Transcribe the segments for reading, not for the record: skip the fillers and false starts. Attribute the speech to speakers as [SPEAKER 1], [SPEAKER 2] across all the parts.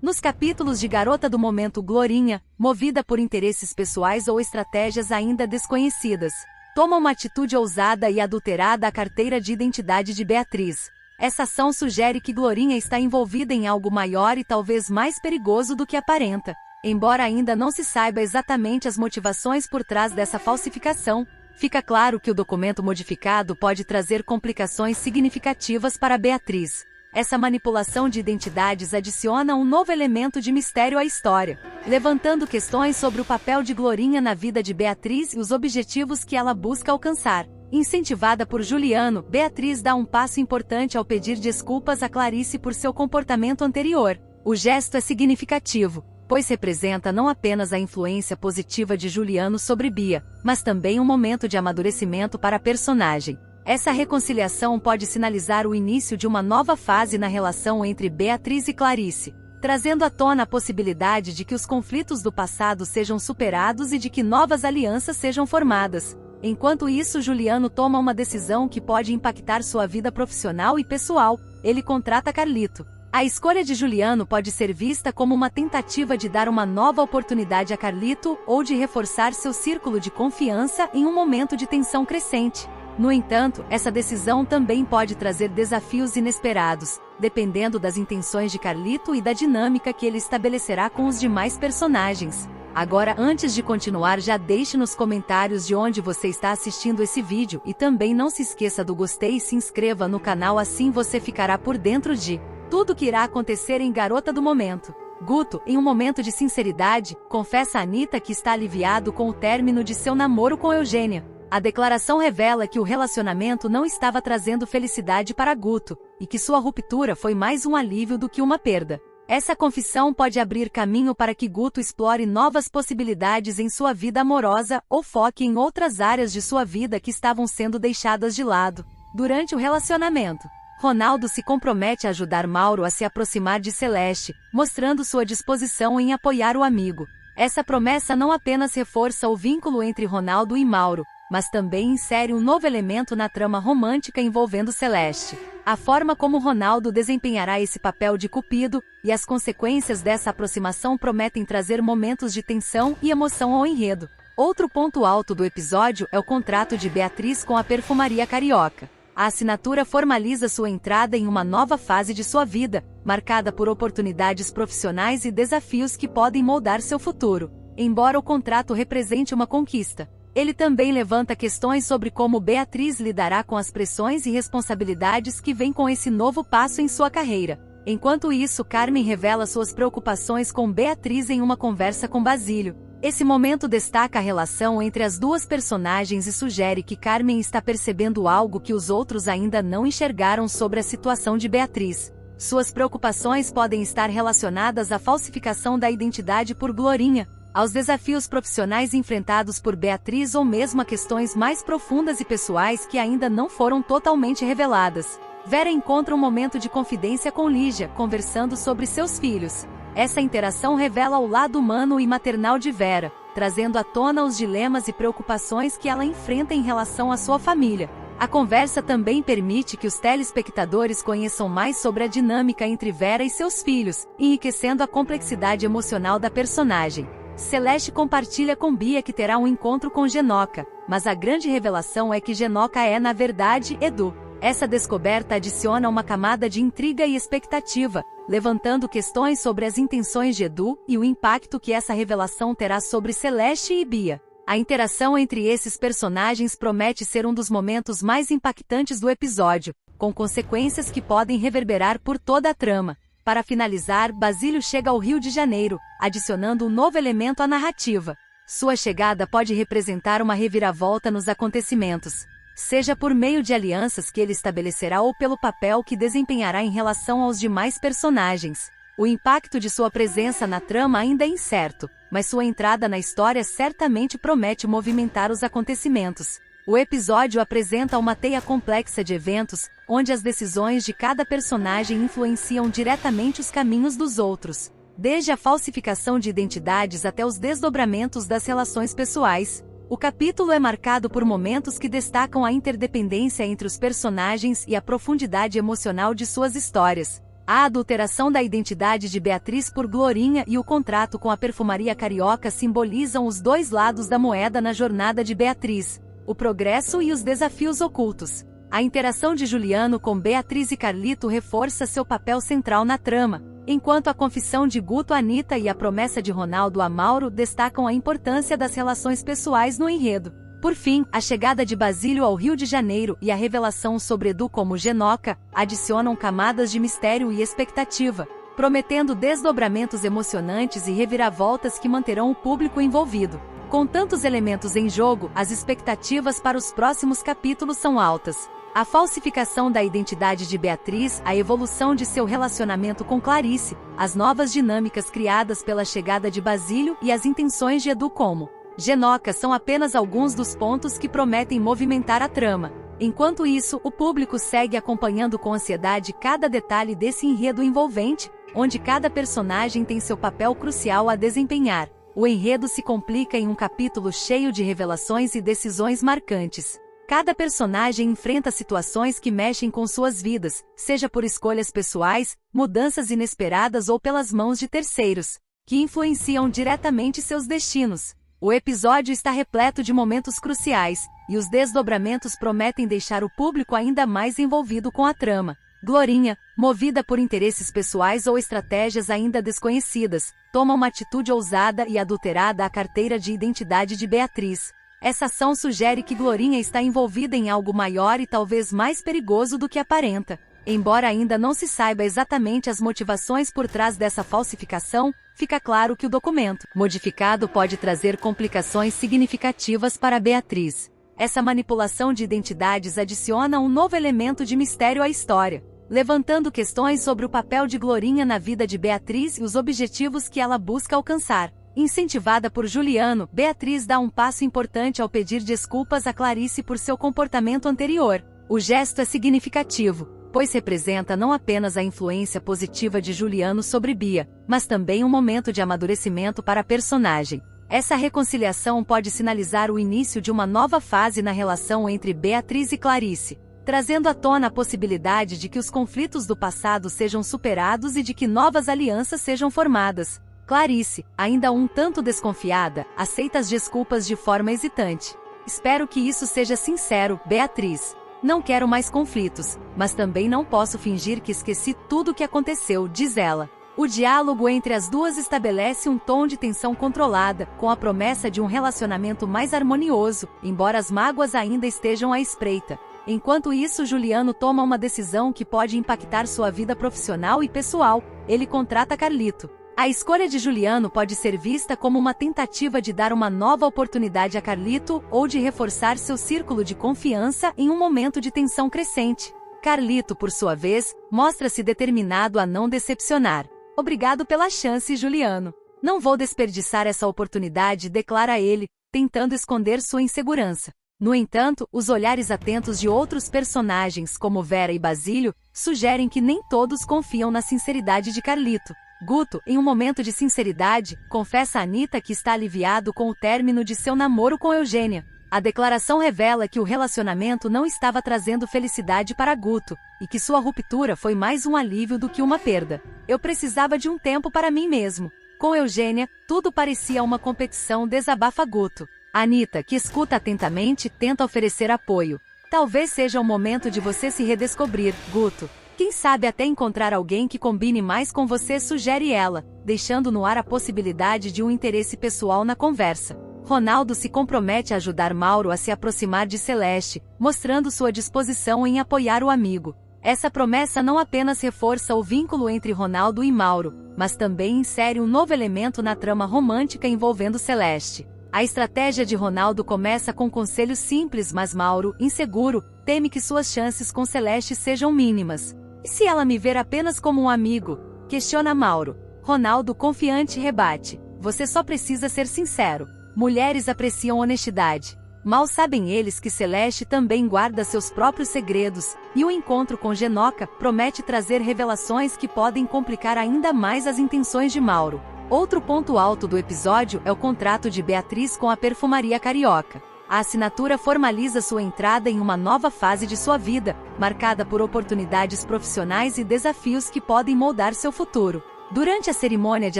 [SPEAKER 1] Nos capítulos de Garota do Momento, Glorinha, movida por interesses pessoais ou estratégias ainda desconhecidas, toma uma atitude ousada e adulterada à carteira de identidade de Beatriz. Essa ação sugere que Glorinha está envolvida em algo maior e talvez mais perigoso do que aparenta. Embora ainda não se saiba exatamente as motivações por trás dessa falsificação, fica claro que o documento modificado pode trazer complicações significativas para Beatriz. Essa manipulação de identidades adiciona um novo elemento de mistério à história, levantando questões sobre o papel de Glorinha na vida de Beatriz e os objetivos que ela busca alcançar. Incentivada por Juliano, Beatriz dá um passo importante ao pedir desculpas a Clarice por seu comportamento anterior. O gesto é significativo, pois representa não apenas a influência positiva de Juliano sobre Bia, mas também um momento de amadurecimento para a personagem. Essa reconciliação pode sinalizar o início de uma nova fase na relação entre Beatriz e Clarice, trazendo à tona a possibilidade de que os conflitos do passado sejam superados e de que novas alianças sejam formadas. Enquanto isso, Juliano toma uma decisão que pode impactar sua vida profissional e pessoal. Ele contrata Carlito. A escolha de Juliano pode ser vista como uma tentativa de dar uma nova oportunidade a Carlito ou de reforçar seu círculo de confiança em um momento de tensão crescente. No entanto, essa decisão também pode trazer desafios inesperados, dependendo das intenções de Carlito e da dinâmica que ele estabelecerá com os demais personagens. Agora, antes de continuar, já deixe nos comentários de onde você está assistindo esse vídeo e também não se esqueça do gostei e se inscreva no canal, assim você ficará por dentro de tudo que irá acontecer em Garota do Momento. Guto, em um momento de sinceridade, confessa a Anitta que está aliviado com o término de seu namoro com Eugênia. A declaração revela que o relacionamento não estava trazendo felicidade para Guto, e que sua ruptura foi mais um alívio do que uma perda. Essa confissão pode abrir caminho para que Guto explore novas possibilidades em sua vida amorosa ou foque em outras áreas de sua vida que estavam sendo deixadas de lado. Durante o relacionamento, Ronaldo se compromete a ajudar Mauro a se aproximar de Celeste, mostrando sua disposição em apoiar o amigo. Essa promessa não apenas reforça o vínculo entre Ronaldo e Mauro, mas também insere um novo elemento na trama romântica envolvendo Celeste. A forma como Ronaldo desempenhará esse papel de cupido e as consequências dessa aproximação prometem trazer momentos de tensão e emoção ao enredo. Outro ponto alto do episódio é o contrato de Beatriz com a perfumaria carioca. A assinatura formaliza sua entrada em uma nova fase de sua vida, marcada por oportunidades profissionais e desafios que podem moldar seu futuro. Embora o contrato represente uma conquista, ele também levanta questões sobre como Beatriz lidará com as pressões e responsabilidades que vêm com esse novo passo em sua carreira. Enquanto isso, Carmen revela suas preocupações com Beatriz em uma conversa com Basílio. Esse momento destaca a relação entre as duas personagens e sugere que Carmen está percebendo algo que os outros ainda não enxergaram sobre a situação de Beatriz. Suas preocupações podem estar relacionadas à falsificação da identidade por Glorinha, aos desafios profissionais enfrentados por Beatriz ou mesmo a questões mais profundas e pessoais que ainda não foram totalmente reveladas. Vera encontra um momento de confidência com Lígia, conversando sobre seus filhos. Essa interação revela o lado humano e maternal de Vera, trazendo à tona os dilemas e preocupações que ela enfrenta em relação à sua família. A conversa também permite que os telespectadores conheçam mais sobre a dinâmica entre Vera e seus filhos, enriquecendo a complexidade emocional da personagem. Celeste compartilha com Bia que terá um encontro com Genoca, mas a grande revelação é que Genoca é, na verdade, Edu. Essa descoberta adiciona uma camada de intriga e expectativa, levantando questões sobre as intenções de Edu e o impacto que essa revelação terá sobre Celeste e Bia. A interação entre esses personagens promete ser um dos momentos mais impactantes do episódio, com consequências que podem reverberar por toda a trama. Para finalizar, Basílio chega ao Rio de Janeiro, adicionando um novo elemento à narrativa. Sua chegada pode representar uma reviravolta nos acontecimentos, seja por meio de alianças que ele estabelecerá ou pelo papel que desempenhará em relação aos demais personagens. O impacto de sua presença na trama ainda é incerto, mas sua entrada na história certamente promete movimentar os acontecimentos. O episódio apresenta uma teia complexa de eventos, onde as decisões de cada personagem influenciam diretamente os caminhos dos outros, desde a falsificação de identidades até os desdobramentos das relações pessoais. O capítulo é marcado por momentos que destacam a interdependência entre os personagens e a profundidade emocional de suas histórias. A adulteração da identidade de Beatriz por Glorinha e o contrato com a perfumaria carioca simbolizam os dois lados da moeda na jornada de Beatriz, o progresso e os desafios ocultos. A interação de Juliano com Beatriz e Carlito reforça seu papel central na trama, enquanto a confissão de Guto a Anita e a promessa de Ronaldo a Mauro destacam a importância das relações pessoais no enredo. Por fim, a chegada de Basílio ao Rio de Janeiro e a revelação sobre Edu como Genoca adicionam camadas de mistério e expectativa, prometendo desdobramentos emocionantes e reviravoltas que manterão o público envolvido. Com tantos elementos em jogo, as expectativas para os próximos capítulos são altas. A falsificação da identidade de Beatriz, a evolução de seu relacionamento com Clarice, as novas dinâmicas criadas pela chegada de Basílio e as intenções de Edu como Genoca são apenas alguns dos pontos que prometem movimentar a trama. Enquanto isso, o público segue acompanhando com ansiedade cada detalhe desse enredo envolvente, onde cada personagem tem seu papel crucial a desempenhar. O enredo se complica em um capítulo cheio de revelações e decisões marcantes. Cada personagem enfrenta situações que mexem com suas vidas, seja por escolhas pessoais, mudanças inesperadas ou pelas mãos de terceiros, que influenciam diretamente seus destinos. O episódio está repleto de momentos cruciais, e os desdobramentos prometem deixar o público ainda mais envolvido com a trama. Glorinha, movida por interesses pessoais ou estratégias ainda desconhecidas, toma uma atitude ousada e adulterada à carteira de identidade de Beatriz. Essa ação sugere que Glorinha está envolvida em algo maior e talvez mais perigoso do que aparenta. Embora ainda não se saiba exatamente as motivações por trás dessa falsificação, fica claro que o documento modificado pode trazer complicações significativas para Beatriz. Essa manipulação de identidades adiciona um novo elemento de mistério à história, levantando questões sobre o papel de Glorinha na vida de Beatriz e os objetivos que ela busca alcançar. Incentivada por Juliano, Beatriz dá um passo importante ao pedir desculpas a Clarice por seu comportamento anterior. O gesto é significativo, pois representa não apenas a influência positiva de Juliano sobre Bia, mas também um momento de amadurecimento para a personagem. Essa reconciliação pode sinalizar o início de uma nova fase na relação entre Beatriz e Clarice, trazendo à tona a possibilidade de que os conflitos do passado sejam superados e de que novas alianças sejam formadas. Clarice, ainda um tanto desconfiada, aceita as desculpas de forma hesitante. Espero que isso seja sincero, Beatriz. Não quero mais conflitos, mas também não posso fingir que esqueci tudo o que aconteceu, diz ela. O diálogo entre as duas estabelece um tom de tensão controlada, com a promessa de um relacionamento mais harmonioso, embora as mágoas ainda estejam à espreita. Enquanto isso, Juliano toma uma decisão que pode impactar sua vida profissional e pessoal. Ele contrata Carlito. A escolha de Juliano pode ser vista como uma tentativa de dar uma nova oportunidade a Carlito ou de reforçar seu círculo de confiança em um momento de tensão crescente. Carlito, por sua vez, mostra-se determinado a não decepcionar. Obrigado pela chance, Juliano. Não vou desperdiçar essa oportunidade, declara ele, tentando esconder sua insegurança. No entanto, os olhares atentos de outros personagens, como Vera e Basílio, sugerem que nem todos confiam na sinceridade de Carlito. Guto, em um momento de sinceridade, confessa a Anita que está aliviado com o término de seu namoro com Eugênia. A declaração revela que o relacionamento não estava trazendo felicidade para Guto, e que sua ruptura foi mais um alívio do que uma perda. Eu precisava de um tempo para mim mesmo. Com Eugênia, tudo parecia uma competição, desabafa Guto. Anita, que escuta atentamente, tenta oferecer apoio. Talvez seja o momento de você se redescobrir, Guto. Quem sabe até encontrar alguém que combine mais com você, sugere ela, deixando no ar a possibilidade de um interesse pessoal na conversa. Ronaldo se compromete a ajudar Mauro a se aproximar de Celeste, mostrando sua disposição em apoiar o amigo. Essa promessa não apenas reforça o vínculo entre Ronaldo e Mauro, mas também insere um novo elemento na trama romântica envolvendo Celeste. A estratégia de Ronaldo começa com conselhos simples, mas Mauro, inseguro, teme que suas chances com Celeste sejam mínimas. E se ela me ver apenas como um amigo? Questiona Mauro. Ronaldo, confiante, rebate. Você só precisa ser sincero. Mulheres apreciam honestidade. Mal sabem eles que Celeste também guarda seus próprios segredos, e o encontro com Genoca promete trazer revelações que podem complicar ainda mais as intenções de Mauro. Outro ponto alto do episódio é o contrato de Beatriz com a perfumaria carioca. A assinatura formaliza sua entrada em uma nova fase de sua vida, marcada por oportunidades profissionais e desafios que podem moldar seu futuro. Durante a cerimônia de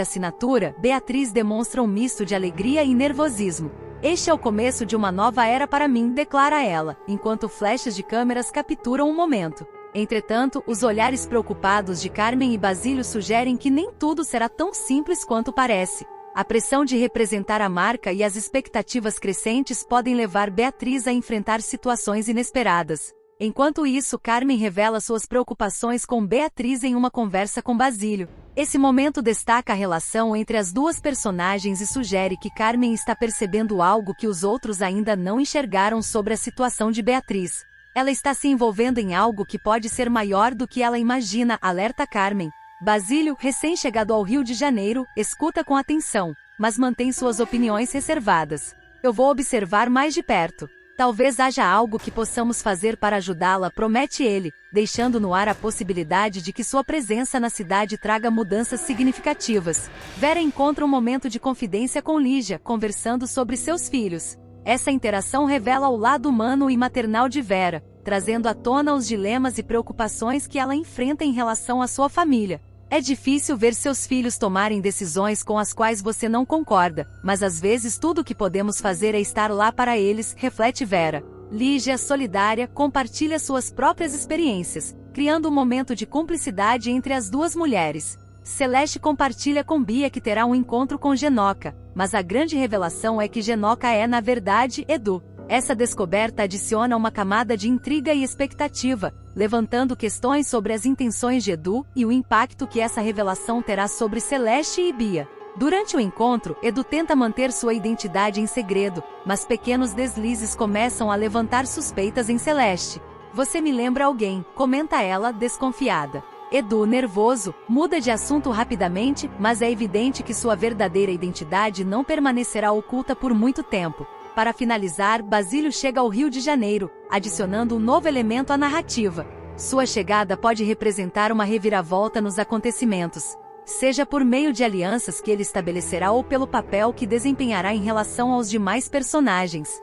[SPEAKER 1] assinatura, Beatriz demonstra um misto de alegria e nervosismo. Este é o começo de uma nova era para mim, declara ela, enquanto flechas de câmeras capturam o momento. Entretanto, os olhares preocupados de Carmen e Basílio sugerem que nem tudo será tão simples quanto parece. A pressão de representar a marca e as expectativas crescentes podem levar Beatriz a enfrentar situações inesperadas. Enquanto isso, Carmen revela suas preocupações com Beatriz em uma conversa com Basílio. Esse momento destaca a relação entre as duas personagens e sugere que Carmen está percebendo algo que os outros ainda não enxergaram sobre a situação de Beatriz. Ela está se envolvendo em algo que pode ser maior do que ela imagina, alerta Carmen. Basílio, recém-chegado ao Rio de Janeiro, escuta com atenção, mas mantém suas opiniões reservadas. Eu vou observar mais de perto. Talvez haja algo que possamos fazer para ajudá-la, promete ele, deixando no ar a possibilidade de que sua presença na cidade traga mudanças significativas. Vera encontra um momento de confidência com Lígia, conversando sobre seus filhos. Essa interação revela o lado humano e maternal de Vera, trazendo à tona os dilemas e preocupações que ela enfrenta em relação à sua família. É difícil ver seus filhos tomarem decisões com as quais você não concorda, mas às vezes tudo o que podemos fazer é estar lá para eles, reflete Vera. Lígia, solidária, compartilha suas próprias experiências, criando um momento de cumplicidade entre as duas mulheres. Celeste compartilha com Bia que terá um encontro com Genoca, mas a grande revelação é que Genoca é, na verdade, Edu. Essa descoberta adiciona uma camada de intriga e expectativa, levantando questões sobre as intenções de Edu e o impacto que essa revelação terá sobre Celeste e Bia. Durante o encontro, Edu tenta manter sua identidade em segredo, mas pequenos deslizes começam a levantar suspeitas em Celeste. Você me lembra alguém, comenta ela, desconfiada. Edu, nervoso, muda de assunto rapidamente, mas é evidente que sua verdadeira identidade não permanecerá oculta por muito tempo. Para finalizar, Basílio chega ao Rio de Janeiro, adicionando um novo elemento à narrativa. Sua chegada pode representar uma reviravolta nos acontecimentos, seja por meio de alianças que ele estabelecerá ou pelo papel que desempenhará em relação aos demais personagens.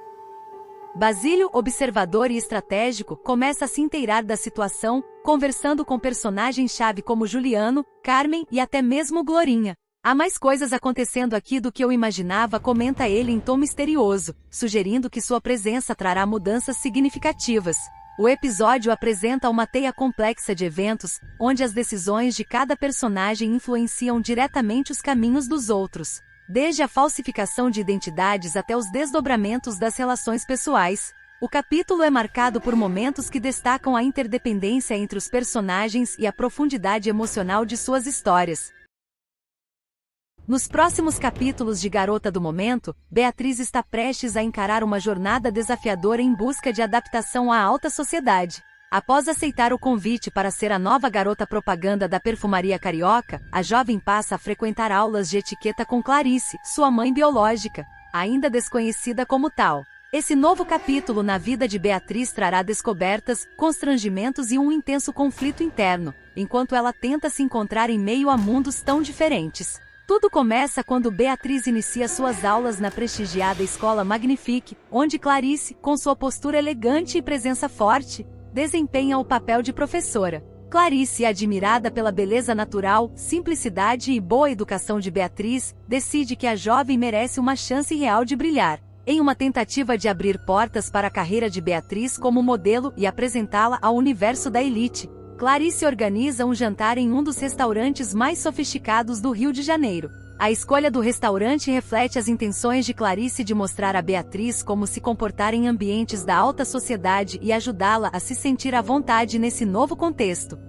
[SPEAKER 1] Basílio, observador e estratégico, começa a se inteirar da situação, conversando com personagens-chave como Juliano, Carmen e até mesmo Glorinha. Há mais coisas acontecendo aqui do que eu imaginava, comenta ele em tom misterioso, sugerindo que sua presença trará mudanças significativas. O episódio apresenta uma teia complexa de eventos, onde as decisões de cada personagem influenciam diretamente os caminhos dos outros. Desde a falsificação de identidades até os desdobramentos das relações pessoais. O capítulo é marcado por momentos que destacam a interdependência entre os personagens e a profundidade emocional de suas histórias. Nos próximos capítulos de Garota do Momento, Beatriz está prestes a encarar uma jornada desafiadora em busca de adaptação à alta sociedade. Após aceitar o convite para ser a nova garota propaganda da perfumaria carioca, a jovem passa a frequentar aulas de etiqueta com Clarice, sua mãe biológica, ainda desconhecida como tal. Esse novo capítulo na vida de Beatriz trará descobertas, constrangimentos e um intenso conflito interno, enquanto ela tenta se encontrar em meio a mundos tão diferentes. Tudo começa quando Beatriz inicia suas aulas na prestigiada Escola Magnifique, onde Clarice, com sua postura elegante e presença forte, desempenha o papel de professora. Clarice, admirada pela beleza natural, simplicidade e boa educação de Beatriz, decide que a jovem merece uma chance real de brilhar. Em uma tentativa de abrir portas para a carreira de Beatriz como modelo e apresentá-la ao universo da elite, Clarice organiza um jantar em um dos restaurantes mais sofisticados do Rio de Janeiro. A escolha do restaurante reflete as intenções de Clarice de mostrar a Beatriz como se comportar em ambientes da alta sociedade e ajudá-la a se sentir à vontade nesse novo contexto.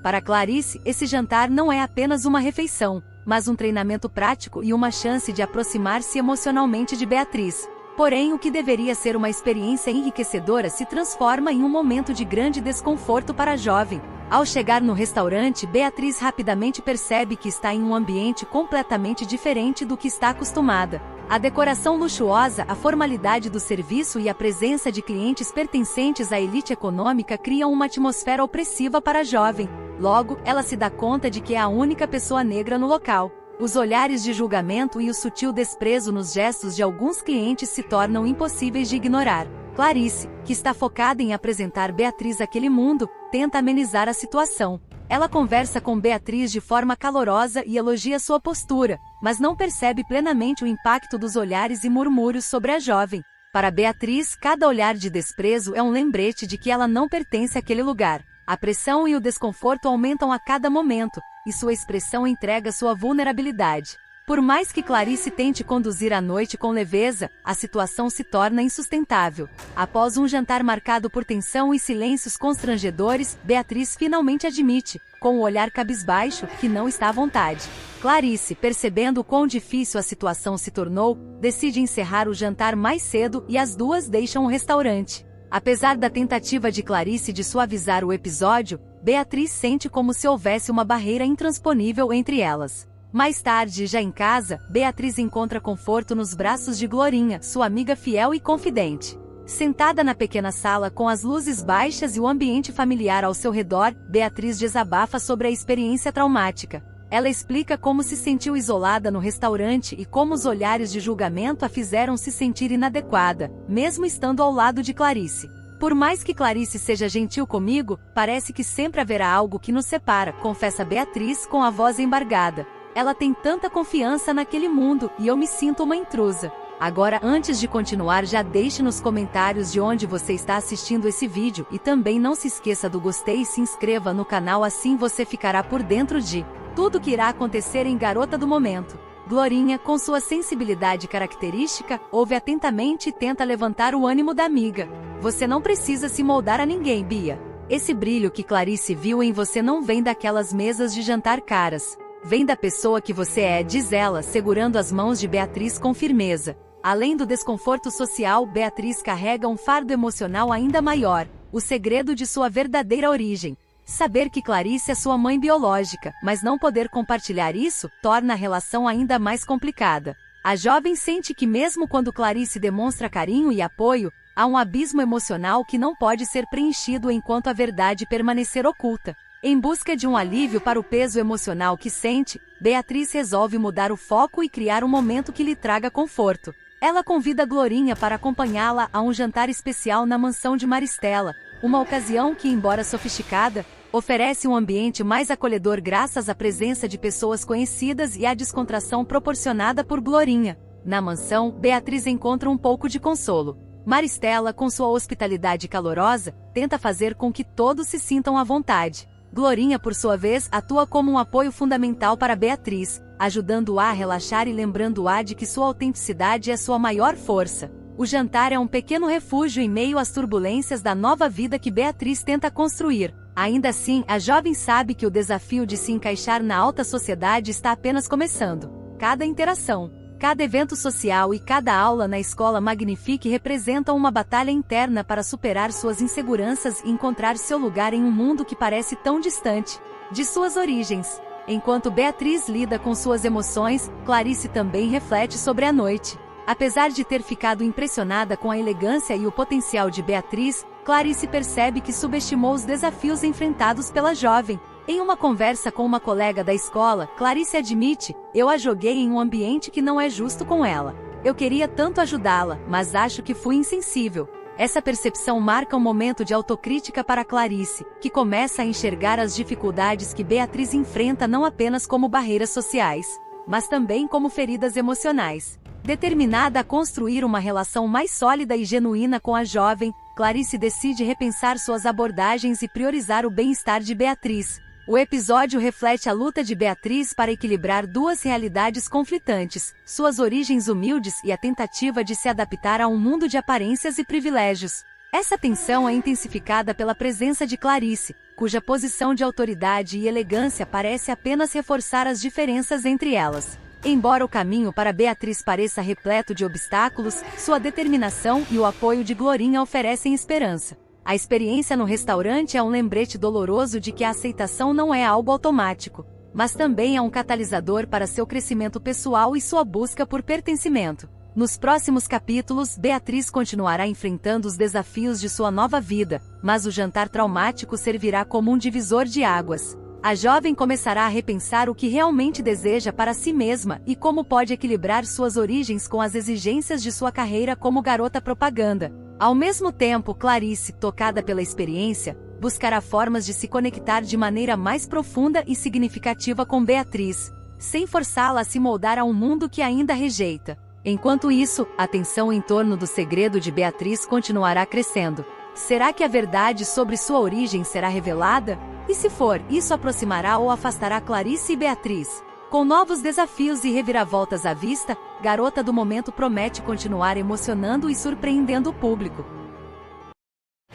[SPEAKER 1] Para Clarice, esse jantar não é apenas uma refeição, mas um treinamento prático e uma chance de aproximar-se emocionalmente de Beatriz. Porém, o que deveria ser uma experiência enriquecedora se transforma em um momento de grande desconforto para a jovem. Ao chegar no restaurante, Beatriz rapidamente percebe que está em um ambiente completamente diferente do que está acostumada. A decoração luxuosa, a formalidade do serviço e a presença de clientes pertencentes à elite econômica criam uma atmosfera opressiva para a jovem. Logo, ela se dá conta de que é a única pessoa negra no local. Os olhares de julgamento e o sutil desprezo nos gestos de alguns clientes se tornam impossíveis de ignorar. Clarice, que está focada em apresentar Beatriz àquele mundo, tenta amenizar a situação. Ela conversa com Beatriz de forma calorosa e elogia sua postura, mas não percebe plenamente o impacto dos olhares e murmúrios sobre a jovem. Para Beatriz, cada olhar de desprezo é um lembrete de que ela não pertence àquele lugar. A pressão e o desconforto aumentam a cada momento, e sua expressão entrega sua vulnerabilidade. Por mais que Clarice tente conduzir a noite com leveza, a situação se torna insustentável. Após um jantar marcado por tensão e silêncios constrangedores, Beatriz finalmente admite, com o olhar cabisbaixo, que não está à vontade. Clarice, percebendo o quão difícil a situação se tornou, decide encerrar o jantar mais cedo e as duas deixam o restaurante. Apesar da tentativa de Clarice de suavizar o episódio, Beatriz sente como se houvesse uma barreira intransponível entre elas. Mais tarde, já em casa, Beatriz encontra conforto nos braços de Glorinha, sua amiga fiel e confidente. Sentada na pequena sala com as luzes baixas e o ambiente familiar ao seu redor, Beatriz desabafa sobre a experiência traumática. Ela explica como se sentiu isolada no restaurante e como os olhares de julgamento a fizeram se sentir inadequada, mesmo estando ao lado de Clarice. Por mais que Clarice seja gentil comigo, parece que sempre haverá algo que nos separa, confessa Beatriz com a voz embargada. Ela tem tanta confiança naquele mundo e eu me sinto uma intrusa. Agora, antes de continuar, já deixe nos comentários de onde você está assistindo esse vídeo e também não se esqueça do gostei e se inscreva no canal, assim você ficará por dentro de tudo que irá acontecer em Garota do Momento. Glorinha, com sua sensibilidade característica, ouve atentamente e tenta levantar o ânimo da amiga. Você não precisa se moldar a ninguém, Bia. Esse brilho que Clarice viu em você não vem daquelas mesas de jantar caras. Vem da pessoa que você é, diz ela, segurando as mãos de Beatriz com firmeza. Além do desconforto social, Beatriz carrega um fardo emocional ainda maior, o segredo de sua verdadeira origem. Saber que Clarice é sua mãe biológica, mas não poder compartilhar isso, torna a relação ainda mais complicada. A jovem sente que mesmo quando Clarice demonstra carinho e apoio, há um abismo emocional que não pode ser preenchido enquanto a verdade permanecer oculta. Em busca de um alívio para o peso emocional que sente, Beatriz resolve mudar o foco e criar um momento que lhe traga conforto. Ela convida Glorinha para acompanhá-la a um jantar especial na mansão de Maristela, uma ocasião que, embora sofisticada, oferece um ambiente mais acolhedor graças à presença de pessoas conhecidas e à descontração proporcionada por Glorinha. Na mansão, Beatriz encontra um pouco de consolo. Maristela, com sua hospitalidade calorosa, tenta fazer com que todos se sintam à vontade. Glorinha, por sua vez, atua como um apoio fundamental para Beatriz, ajudando-a a relaxar e lembrando-a de que sua autenticidade é sua maior força. O jantar é um pequeno refúgio em meio às turbulências da nova vida que Beatriz tenta construir. Ainda assim, a jovem sabe que o desafio de se encaixar na alta sociedade está apenas começando. Cada interação, cada evento social e cada aula na escola Magnifique representam uma batalha interna para superar suas inseguranças e encontrar seu lugar em um mundo que parece tão distante de suas origens. Enquanto Beatriz lida com suas emoções, Clarice também reflete sobre a noite. Apesar de ter ficado impressionada com a elegância e o potencial de Beatriz, Clarice percebe que subestimou os desafios enfrentados pela jovem. Em uma conversa com uma colega da escola, Clarice admite: eu a joguei em um ambiente que não é justo com ela. Eu queria tanto ajudá-la, mas acho que fui insensível. Essa percepção marca um momento de autocrítica para Clarice, que começa a enxergar as dificuldades que Beatriz enfrenta não apenas como barreiras sociais, mas também como feridas emocionais. Determinada a construir uma relação mais sólida e genuína com a jovem, Clarice decide repensar suas abordagens e priorizar o bem-estar de Beatriz. O episódio reflete a luta de Beatriz para equilibrar duas realidades conflitantes, suas origens humildes e a tentativa de se adaptar a um mundo de aparências e privilégios. Essa tensão é intensificada pela presença de Clarice, cuja posição de autoridade e elegância parece apenas reforçar as diferenças entre elas. Embora o caminho para Beatriz pareça repleto de obstáculos, sua determinação e o apoio de Glorinha oferecem esperança. A experiência no restaurante é um lembrete doloroso de que a aceitação não é algo automático, mas também é um catalisador para seu crescimento pessoal e sua busca por pertencimento. Nos próximos capítulos, Beatriz continuará enfrentando os desafios de sua nova vida, mas o jantar traumático servirá como um divisor de águas. A jovem começará a repensar o que realmente deseja para si mesma e como pode equilibrar suas origens com as exigências de sua carreira como garota propaganda. Ao mesmo tempo, Clarice, tocada pela experiência, buscará formas de se conectar de maneira mais profunda e significativa com Beatriz, sem forçá-la a se moldar a um mundo que ainda rejeita. Enquanto isso, a tensão em torno do segredo de Beatriz continuará crescendo. Será que a verdade sobre sua origem será revelada? E se for, isso aproximará ou afastará Clarice e Beatriz? Com novos desafios e reviravoltas à vista, Garota do Momento promete continuar emocionando e surpreendendo o público.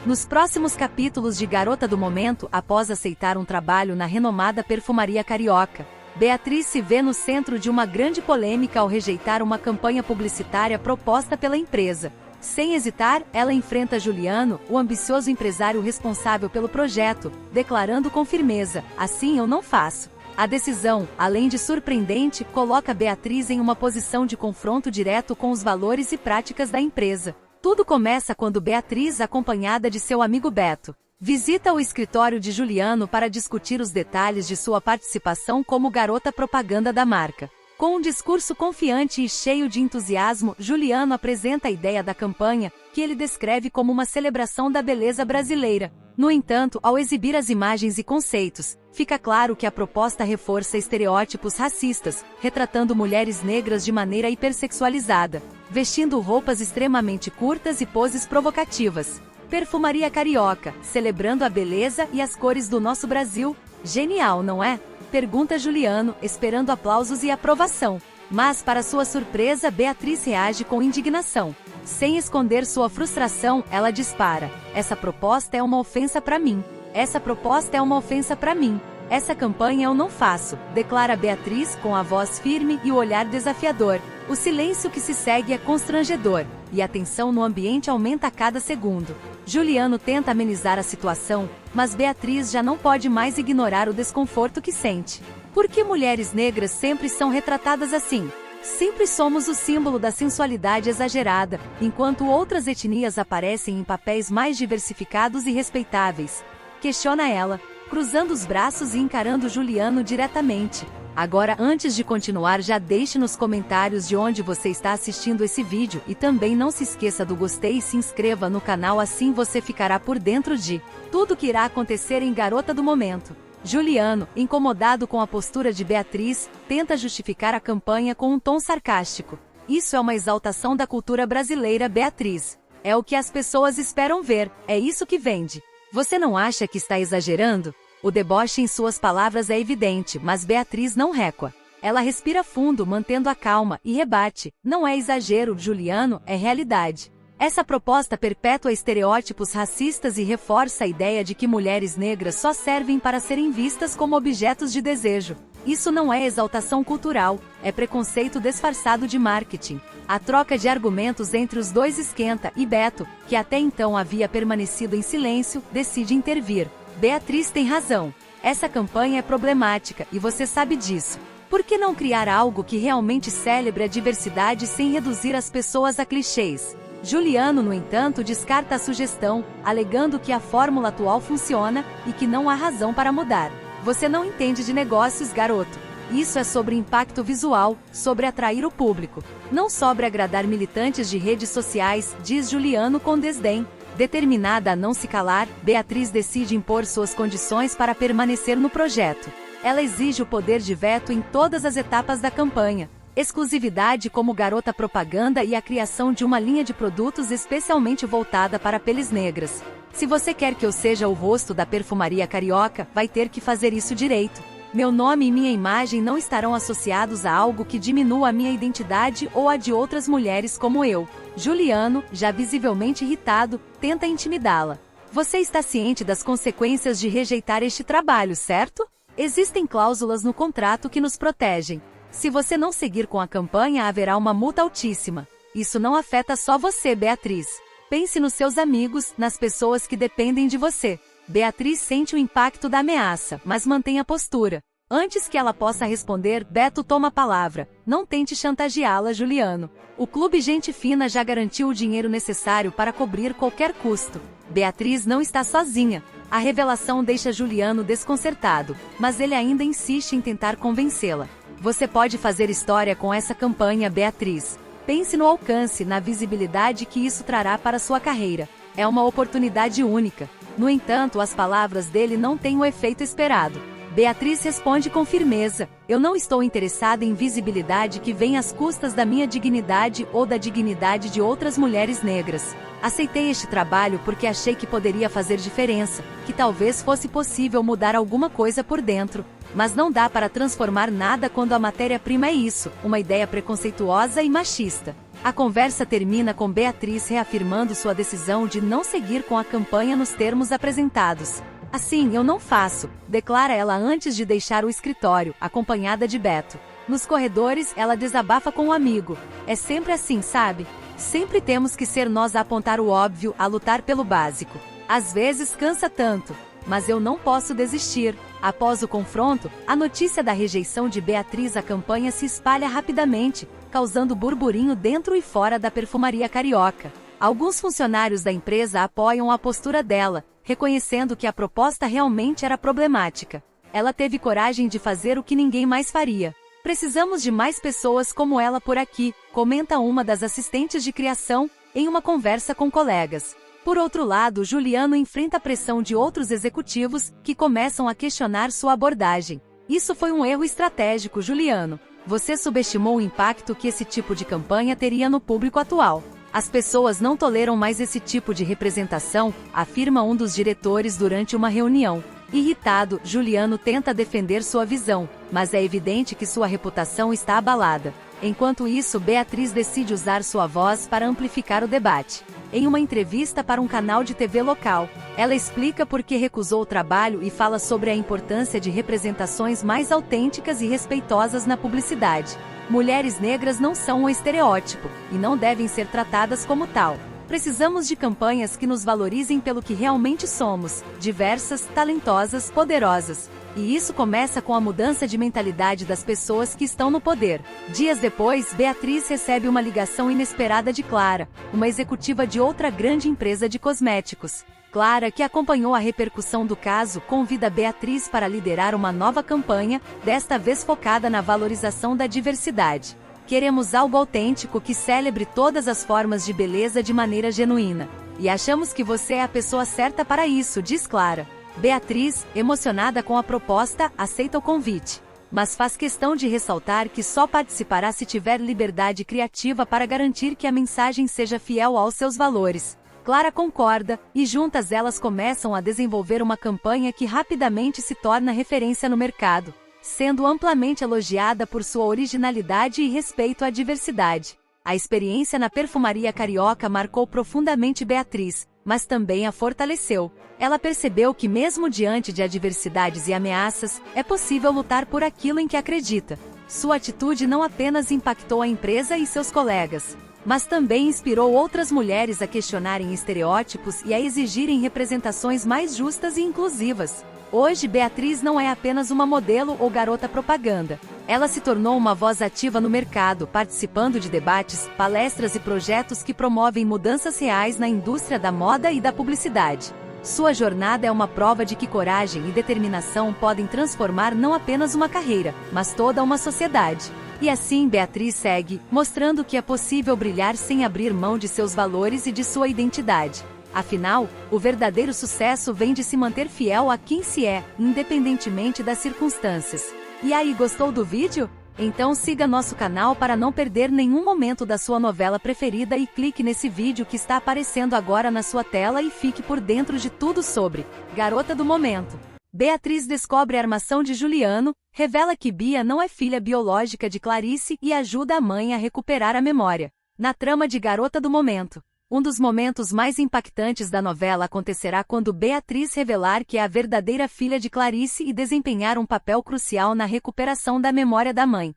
[SPEAKER 1] Nos próximos capítulos de Garota do Momento, após aceitar um trabalho na renomada perfumaria carioca, Beatriz se vê no centro de uma grande polêmica ao rejeitar uma campanha publicitária proposta pela empresa. Sem hesitar, ela enfrenta Juliano, o ambicioso empresário responsável pelo projeto, declarando com firmeza: "Assim eu não faço." A decisão, além de surpreendente, coloca Beatriz em uma posição de confronto direto com os valores e práticas da empresa. Tudo começa quando Beatriz, acompanhada de seu amigo Beto, visita o escritório de Juliano para discutir os detalhes de sua participação como garota propaganda da marca. Com um discurso confiante e cheio de entusiasmo, Juliano apresenta a ideia da campanha, que ele descreve como uma celebração da beleza brasileira. No entanto, ao exibir as imagens e conceitos, fica claro que a proposta reforça estereótipos racistas, retratando mulheres negras de maneira hipersexualizada, vestindo roupas extremamente curtas e poses provocativas. Perfumaria carioca, celebrando a beleza e as cores do nosso Brasil. Genial, não é? Pergunta Juliano, esperando aplausos e aprovação. Mas, para sua surpresa, Beatriz reage com indignação. Sem esconder sua frustração, ela dispara: "Essa proposta é uma ofensa para mim. Essa proposta é uma ofensa para mim. Essa campanha eu não faço", declara Beatriz com a voz firme e o olhar desafiador. O silêncio que se segue é constrangedor, e a tensão no ambiente aumenta a cada segundo. Juliano tenta amenizar a situação, mas Beatriz já não pode mais ignorar o desconforto que sente. Por que mulheres negras sempre são retratadas assim? Sempre somos o símbolo da sensualidade exagerada, enquanto outras etnias aparecem em papéis mais diversificados e respeitáveis. Questiona ela, cruzando os braços e encarando Juliano diretamente. Agora, antes de continuar, já deixe nos comentários de onde você está assistindo esse vídeo e também não se esqueça do gostei e se inscreva no canal, assim você ficará por dentro de tudo que irá acontecer em Garota do Momento. Juliano, incomodado com a postura de Beatriz, tenta justificar a campanha com um tom sarcástico. "Isso é uma exaltação da cultura brasileira, Beatriz. É o que as pessoas esperam ver, é isso que vende. Você não acha que está exagerando?" O deboche em suas palavras é evidente, mas Beatriz não recua. Ela respira fundo, mantendo a calma, e rebate: "Não é exagero, Juliano, é realidade." Essa proposta perpetua estereótipos racistas e reforça a ideia de que mulheres negras só servem para serem vistas como objetos de desejo. Isso não é exaltação cultural, é preconceito disfarçado de marketing. A troca de argumentos entre os dois esquenta, e Beto, que até então havia permanecido em silêncio, decide intervir. "Beatriz tem razão. Essa campanha é problemática, e você sabe disso. Por que não criar algo que realmente celebre a diversidade sem reduzir as pessoas a clichês?" Juliano, no entanto, descarta a sugestão, alegando que a fórmula atual funciona e que não há razão para mudar. "Você não entende de negócios, garoto. Isso é sobre impacto visual, sobre atrair o público, não sobre agradar militantes de redes sociais", diz Juliano com desdém. Determinada a não se calar, Beatriz decide impor suas condições para permanecer no projeto. Ela exige o poder de veto em todas as etapas da campanha, exclusividade como garota propaganda e a criação de uma linha de produtos especialmente voltada para peles negras. "Se você quer que eu seja o rosto da perfumaria carioca, vai ter que fazer isso direito. Meu nome e minha imagem não estarão associados a algo que diminua a minha identidade ou a de outras mulheres como eu." Juliano, já visivelmente irritado, tenta intimidá-la. "Você está ciente das consequências de rejeitar este trabalho, certo? Existem cláusulas no contrato que nos protegem. Se você não seguir com a campanha, haverá uma multa altíssima. Isso não afeta só você, Beatriz. Pense nos seus amigos, nas pessoas que dependem de você." Beatriz sente o impacto da ameaça, mas mantém a postura. Antes que ela possa responder, Beto toma a palavra: "Não tente chantageá-la, Juliano. O Clube Gente Fina já garantiu o dinheiro necessário para cobrir qualquer custo. Beatriz não está sozinha. A revelação deixa Juliano desconcertado, mas ele ainda insiste em tentar convencê-la. Você pode fazer história com essa campanha, Beatriz. Pense no alcance, na visibilidade que isso trará para sua carreira. É uma oportunidade única. No entanto, as palavras dele não têm o efeito esperado. Beatriz responde com firmeza: eu não estou interessada em visibilidade que venha às custas da minha dignidade ou da dignidade de outras mulheres negras. Aceitei este trabalho porque achei que poderia fazer diferença, que talvez fosse possível mudar alguma coisa por dentro. Mas não dá para transformar nada quando a matéria-prima é isso, uma ideia preconceituosa e machista. A conversa termina com Beatriz reafirmando sua decisão de não seguir com a campanha nos termos apresentados. Assim, eu não faço, declara ela antes de deixar o escritório, acompanhada de Beto. Nos corredores, ela desabafa com um amigo. É sempre assim, sabe? Sempre temos que ser nós a apontar o óbvio, a lutar pelo básico. Às vezes cansa tanto, mas eu não posso desistir. Após o confronto, a notícia da rejeição de Beatriz à campanha se espalha rapidamente, causando burburinho dentro e fora da perfumaria carioca. Alguns funcionários da empresa apoiam a postura dela, reconhecendo que a proposta realmente era problemática. Ela teve coragem de fazer o que ninguém mais faria. Precisamos de mais pessoas como ela por aqui, comenta uma das assistentes de criação, em uma conversa com colegas. Por outro lado, Juliano enfrenta a pressão de outros executivos, que começam a questionar sua abordagem. Isso foi um erro estratégico, Juliano. Você subestimou o impacto que esse tipo de campanha teria no público atual. As pessoas não toleram mais esse tipo de representação, afirma um dos diretores durante uma reunião. Irritado, Juliano tenta defender sua visão, mas é evidente que sua reputação está abalada. Enquanto isso, Beatriz decide usar sua voz para amplificar o debate. Em uma entrevista para um canal de TV local, ela explica por que recusou o trabalho e fala sobre a importância de representações mais autênticas e respeitosas na publicidade. Mulheres negras não são um estereótipo, e não devem ser tratadas como tal. Precisamos de campanhas que nos valorizem pelo que realmente somos, diversas, talentosas, poderosas. E isso começa com a mudança de mentalidade das pessoas que estão no poder. Dias depois, Beatriz recebe uma ligação inesperada de Clara, uma executiva de outra grande empresa de cosméticos. Clara, que acompanhou a repercussão do caso, convida Beatriz para liderar uma nova campanha, desta vez focada na valorização da diversidade. Queremos algo autêntico que celebre todas as formas de beleza de maneira genuína. E achamos que você é a pessoa certa para isso, diz Clara. Beatriz, emocionada com a proposta, aceita o convite. Mas faz questão de ressaltar que só participará se tiver liberdade criativa para garantir que a mensagem seja fiel aos seus valores. Clara concorda, e juntas elas começam a desenvolver uma campanha que rapidamente se torna referência no mercado, sendo amplamente elogiada por sua originalidade e respeito à diversidade. A experiência na perfumaria carioca marcou profundamente Beatriz, mas também a fortaleceu. Ela percebeu que mesmo diante de adversidades e ameaças, é possível lutar por aquilo em que acredita. Sua atitude não apenas impactou a empresa e seus colegas, mas também inspirou outras mulheres a questionarem estereótipos e a exigirem representações mais justas e inclusivas. Hoje, Beatriz não é apenas uma modelo ou garota propaganda. Ela se tornou uma voz ativa no mercado, participando de debates, palestras e projetos que promovem mudanças reais na indústria da moda e da publicidade. Sua jornada é uma prova de que coragem e determinação podem transformar não apenas uma carreira, mas toda uma sociedade. E assim Beatriz segue, mostrando que é possível brilhar sem abrir mão de seus valores e de sua identidade. Afinal, o verdadeiro sucesso vem de se manter fiel a quem se é, independentemente das circunstâncias. E aí, gostou do vídeo? Então siga nosso canal para não perder nenhum momento da sua novela preferida e clique nesse vídeo que está aparecendo agora na sua tela e fique por dentro de tudo sobre Garota do Momento. Beatriz descobre a armação de Juliano, revela que Bia não é filha biológica de Clarice e ajuda a mãe a recuperar a memória. Na trama de Garota do Momento, um dos momentos mais impactantes da novela acontecerá quando Beatriz revelar que é a verdadeira filha de Clarice e desempenhar um papel crucial na recuperação da memória da mãe.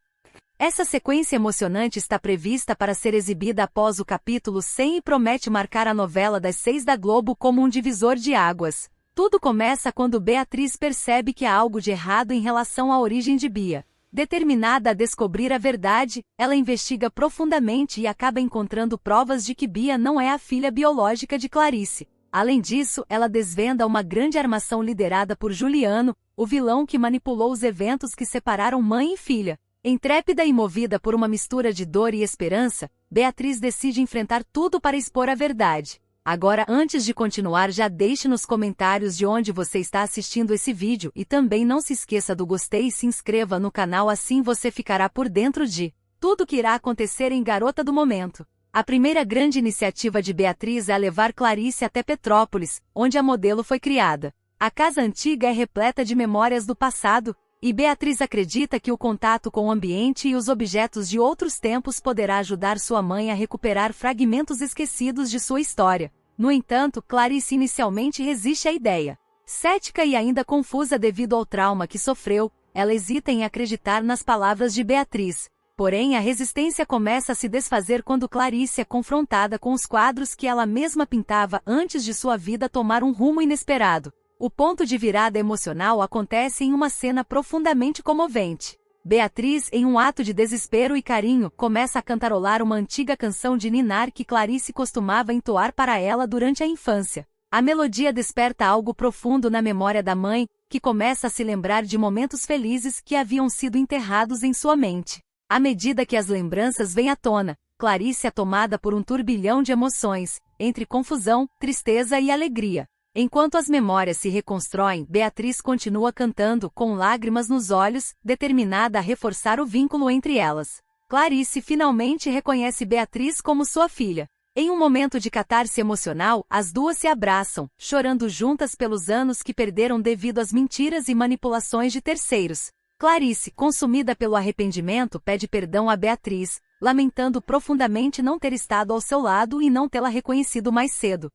[SPEAKER 1] Essa sequência emocionante está prevista para ser exibida após o capítulo 100 e promete marcar a novela das 6 da Globo como um divisor de águas. Tudo começa quando Beatriz percebe que há algo de errado em relação à origem de Bia. Determinada a descobrir a verdade, ela investiga profundamente e acaba encontrando provas de que Bia não é a filha biológica de Clarice. Além disso, ela desvenda uma grande armação liderada por Juliano, o vilão que manipulou os eventos que separaram mãe e filha. Intrépida e movida por uma mistura de dor e esperança, Beatriz decide enfrentar tudo para expor a verdade. Agora, antes de continuar, já deixe nos comentários de onde você está assistindo esse vídeo e também não se esqueça do gostei e se inscreva no canal, assim você ficará por dentro de tudo que irá acontecer em Garota do Momento. A primeira grande iniciativa de Beatriz é levar Clarice até Petrópolis, onde a modelo foi criada. A casa antiga é repleta de memórias do passado, e Beatriz acredita que o contato com o ambiente e os objetos de outros tempos poderá ajudar sua mãe a recuperar fragmentos esquecidos de sua história. No entanto, Clarice inicialmente resiste à ideia. Cética e ainda confusa devido ao trauma que sofreu, ela hesita em acreditar nas palavras de Beatriz. Porém, a resistência começa a se desfazer quando Clarice é confrontada com os quadros que ela mesma pintava antes de sua vida tomar um rumo inesperado. O ponto de virada emocional acontece em uma cena profundamente comovente. Beatriz, em um ato de desespero e carinho, começa a cantarolar uma antiga canção de ninar que Clarice costumava entoar para ela durante a infância. A melodia desperta algo profundo na memória da mãe, que começa a se lembrar de momentos felizes que haviam sido enterrados em sua mente. À medida que as lembranças vêm à tona, Clarice é tomada por um turbilhão de emoções, entre confusão, tristeza e alegria. Enquanto as memórias se reconstroem, Beatriz continua cantando, com lágrimas nos olhos, determinada a reforçar o vínculo entre elas. Clarice finalmente reconhece Beatriz como sua filha. Em um momento de catarse emocional, as duas se abraçam, chorando juntas pelos anos que perderam devido às mentiras e manipulações de terceiros. Clarice, consumida pelo arrependimento, pede perdão a Beatriz, lamentando profundamente não ter estado ao seu lado e não tê-la reconhecido mais cedo.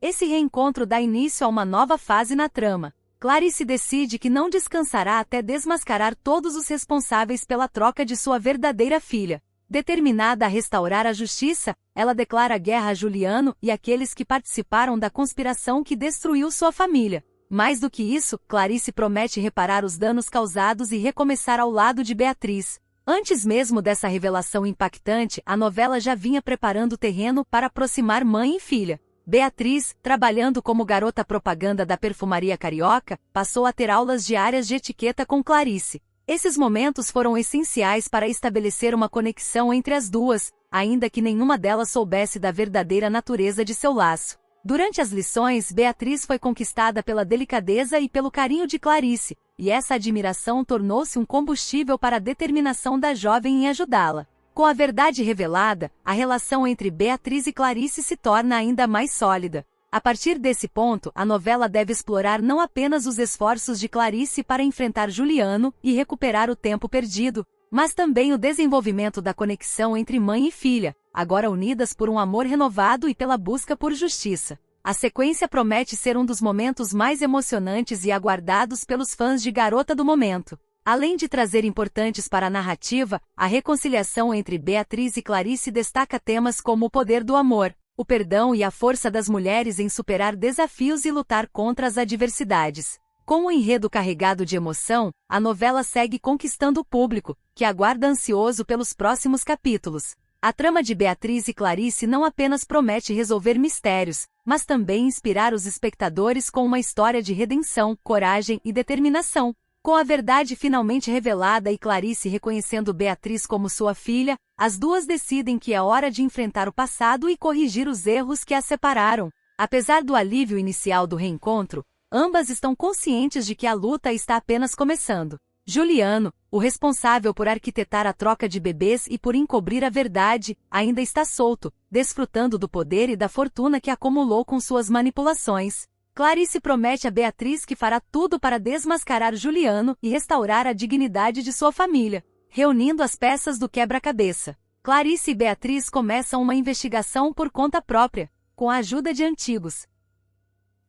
[SPEAKER 1] Esse reencontro dá início a uma nova fase na trama. Clarice decide que não descansará até desmascarar todos os responsáveis pela troca de sua verdadeira filha. Determinada a restaurar a justiça, ela declara guerra a Juliano e aqueles que participaram da conspiração que destruiu sua família. Mais do que isso, Clarice promete reparar os danos causados e recomeçar ao lado de Beatriz. Antes mesmo dessa revelação impactante, a novela já vinha preparando o terreno para aproximar mãe e filha. Beatriz, trabalhando como garota propaganda da perfumaria carioca, passou a ter aulas diárias de etiqueta com Clarice. Esses momentos foram essenciais para estabelecer uma conexão entre as duas, ainda que nenhuma delas soubesse da verdadeira natureza de seu laço. Durante as lições, Beatriz foi conquistada pela delicadeza e pelo carinho de Clarice, e essa admiração tornou-se um combustível para a determinação da jovem em ajudá-la. Com a verdade revelada, a relação entre Beatriz e Clarice se torna ainda mais sólida. A partir desse ponto, a novela deve explorar não apenas os esforços de Clarice para enfrentar Juliano e recuperar o tempo perdido, mas também o desenvolvimento da conexão entre mãe e filha, agora unidas por um amor renovado e pela busca por justiça. A sequência promete ser um dos momentos mais emocionantes e aguardados pelos fãs de Garota do Momento. Além de trazer importantes para a narrativa, a reconciliação entre Beatriz e Clarice destaca temas como o poder do amor, o perdão e a força das mulheres em superar desafios e lutar contra as adversidades. Com um enredo carregado de emoção, a novela segue conquistando o público, que aguarda ansioso pelos próximos capítulos. A trama de Beatriz e Clarice não apenas promete resolver mistérios, mas também inspirar os espectadores com uma história de redenção, coragem e determinação. Com a verdade finalmente revelada e Clarice reconhecendo Beatriz como sua filha, as duas decidem que é hora de enfrentar o passado e corrigir os erros que as separaram. Apesar do alívio inicial do reencontro, ambas estão conscientes de que a luta está apenas começando. Juliano, o responsável por arquitetar a troca de bebês e por encobrir a verdade, ainda está solto, desfrutando do poder e da fortuna que acumulou com suas manipulações. Clarice promete a Beatriz que fará tudo para desmascarar Juliano e restaurar a dignidade de sua família, reunindo as peças do quebra-cabeça. Clarice e Beatriz começam uma investigação por conta própria, com a ajuda de antigos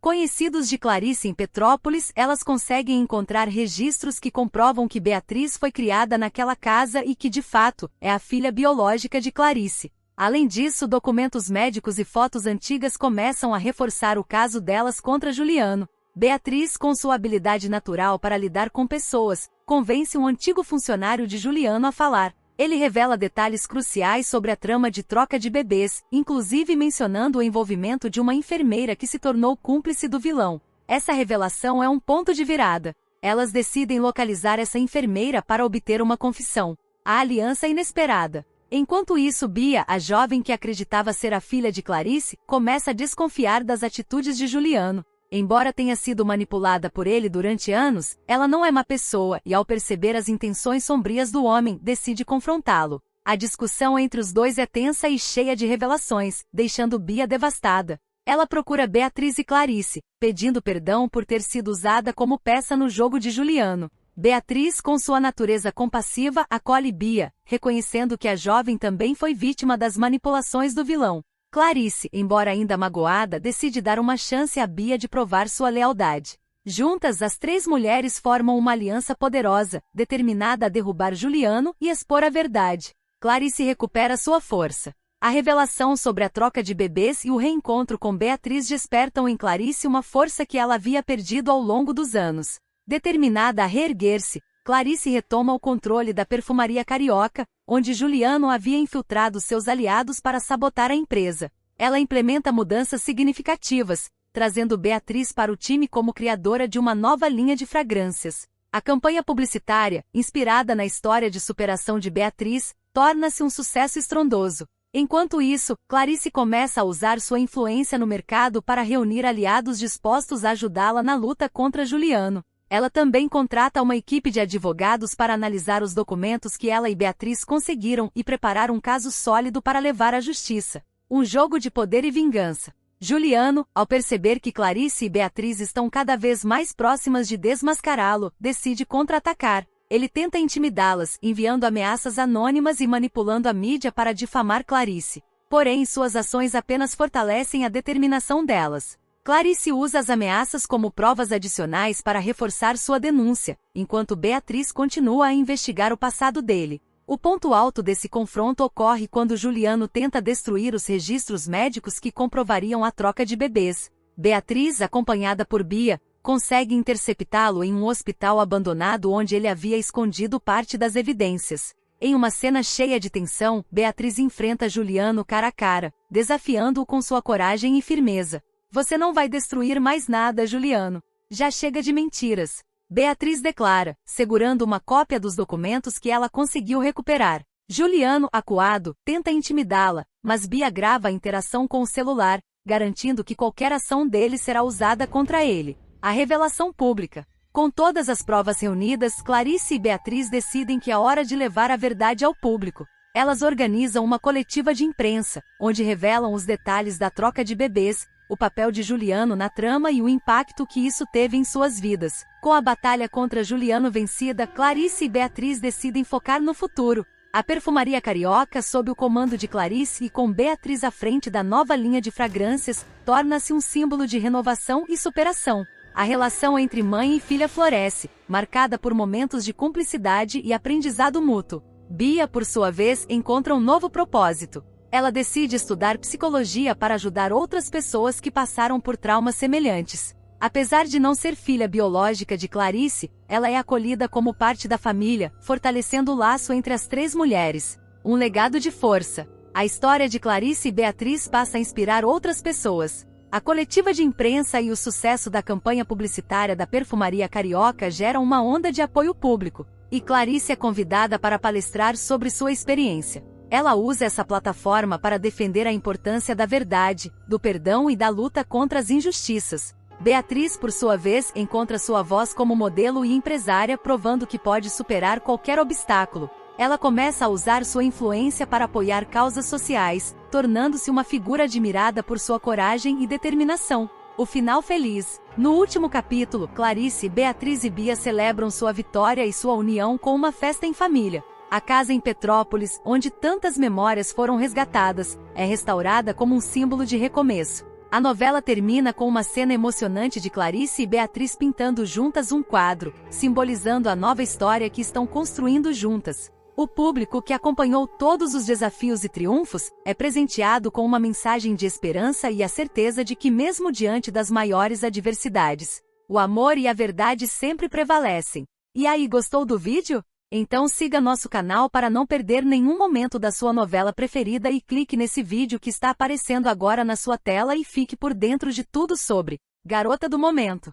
[SPEAKER 1] conhecidos de Clarice em Petrópolis. Elas conseguem encontrar registros que comprovam que Beatriz foi criada naquela casa e que, de fato, é a filha biológica de Clarice. Além disso, documentos médicos e fotos antigas começam a reforçar o caso delas contra Juliano. Beatriz, com sua habilidade natural para lidar com pessoas, convence um antigo funcionário de Juliano a falar. Ele revela detalhes cruciais sobre a trama de troca de bebês, inclusive mencionando o envolvimento de uma enfermeira que se tornou cúmplice do vilão. Essa revelação é um ponto de virada. Elas decidem localizar essa enfermeira para obter uma confissão. A aliança inesperada. Enquanto isso, Bia, a jovem que acreditava ser a filha de Clarice, começa a desconfiar das atitudes de Juliano. Embora tenha sido manipulada por ele durante anos, ela não é má pessoa e, ao perceber as intenções sombrias do homem, decide confrontá-lo. A discussão entre os dois é tensa e cheia de revelações, deixando Bia devastada. Ela procura Beatriz e Clarice, pedindo perdão por ter sido usada como peça no jogo de Juliano. Beatriz, com sua natureza compassiva, acolhe Bia, reconhecendo que a jovem também foi vítima das manipulações do vilão. Clarice, embora ainda magoada, decide dar uma chance a Bia de provar sua lealdade. Juntas, as três mulheres formam uma aliança poderosa, determinada a derrubar Juliano e expor a verdade. Clarice recupera sua força. A revelação sobre a troca de bebês e o reencontro com Beatriz despertam em Clarice uma força que ela havia perdido ao longo dos anos. Determinada a reerguer-se, Clarice retoma o controle da perfumaria carioca, onde Juliano havia infiltrado seus aliados para sabotar a empresa. Ela implementa mudanças significativas, trazendo Beatriz para o time como criadora de uma nova linha de fragrâncias. A campanha publicitária, inspirada na história de superação de Beatriz, torna-se um sucesso estrondoso. Enquanto isso, Clarice começa a usar sua influência no mercado para reunir aliados dispostos a ajudá-la na luta contra Juliano. Ela também contrata uma equipe de advogados para analisar os documentos que ela e Beatriz conseguiram e preparar um caso sólido para levar à justiça. Um jogo de poder e vingança. Juliano, ao perceber que Clarice e Beatriz estão cada vez mais próximas de desmascará-lo, decide contra-atacar. Ele tenta intimidá-las, enviando ameaças anônimas e manipulando a mídia para difamar Clarice. Porém, suas ações apenas fortalecem a determinação delas. Clarice usa as ameaças como provas adicionais para reforçar sua denúncia, enquanto Beatriz continua a investigar o passado dele. O ponto alto desse confronto ocorre quando Juliano tenta destruir os registros médicos que comprovariam a troca de bebês. Beatriz, acompanhada por Bia, consegue interceptá-lo em um hospital abandonado onde ele havia escondido parte das evidências. Em uma cena cheia de tensão, Beatriz enfrenta Juliano cara a cara, desafiando-o com sua coragem e firmeza. Você não vai destruir mais nada, Juliano. Já chega de mentiras. Beatriz declara, segurando uma cópia dos documentos que ela conseguiu recuperar. Juliano, acuado, tenta intimidá-la, mas Bia grava a interação com o celular, garantindo que qualquer ação dele será usada contra ele. A revelação pública. Com todas as provas reunidas, Clarice e Beatriz decidem que é hora de levar a verdade ao público. Elas organizam uma coletiva de imprensa, onde revelam os detalhes da troca de bebês, o papel de Juliano na trama e o impacto que isso teve em suas vidas. Com a batalha contra Juliano vencida, Clarice e Beatriz decidem focar no futuro. A perfumaria carioca, sob o comando de Clarice e com Beatriz à frente da nova linha de fragrâncias, torna-se um símbolo de renovação e superação. A relação entre mãe e filha floresce, marcada por momentos de cumplicidade e aprendizado mútuo. Bia, por sua vez, encontra um novo propósito. Ela decide estudar psicologia para ajudar outras pessoas que passaram por traumas semelhantes. Apesar de não ser filha biológica de Clarice, ela é acolhida como parte da família, fortalecendo o laço entre as três mulheres. Um legado de força. A história de Clarice e Beatriz passa a inspirar outras pessoas. A coletiva de imprensa e o sucesso da campanha publicitária da perfumaria carioca geram uma onda de apoio público, e Clarice é convidada para palestrar sobre sua experiência. Ela usa essa plataforma para defender a importância da verdade, do perdão e da luta contra as injustiças. Beatriz, por sua vez, encontra sua voz como modelo e empresária, provando que pode superar qualquer obstáculo. Ela começa a usar sua influência para apoiar causas sociais, tornando-se uma figura admirada por sua coragem e determinação. O final feliz. No último capítulo, Clarice, Beatriz e Bia celebram sua vitória e sua união com uma festa em família. A casa em Petrópolis, onde tantas memórias foram resgatadas, é restaurada como um símbolo de recomeço. A novela termina com uma cena emocionante de Clarice e Beatriz pintando juntas um quadro, simbolizando a nova história que estão construindo juntas. O público, que acompanhou todos os desafios e triunfos, é presenteado com uma mensagem de esperança e a certeza de que, mesmo diante das maiores adversidades, o amor e a verdade sempre prevalecem. E aí, gostou do vídeo? Então siga nosso canal para não perder nenhum momento da sua novela preferida e clique nesse vídeo que está aparecendo agora na sua tela e fique por dentro de tudo sobre Garota do Momento.